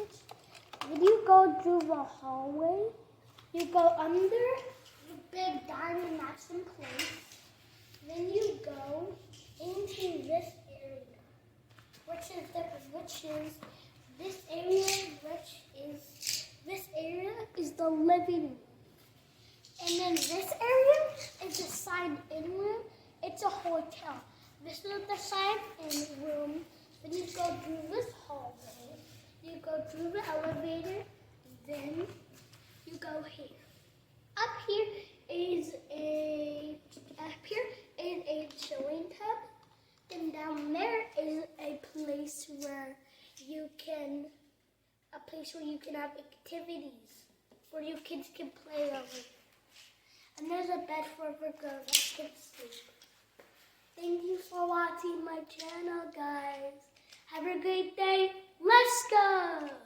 passage. Then you go through the hallway. You go under the big diamond that's in place. Then you go into this area, which is the living room. And then this area is the sign-in room. It's a hotel. This is the sign-in room. Then you go through this hallway. You go through the elevator. Then you go here. Up here is a chilling tub. And down there is a place where you can have activities where your kids can play over. And there's a bed for a girl that can sleep. Thank you for watching my channel, guys. Have a great day. Let's go!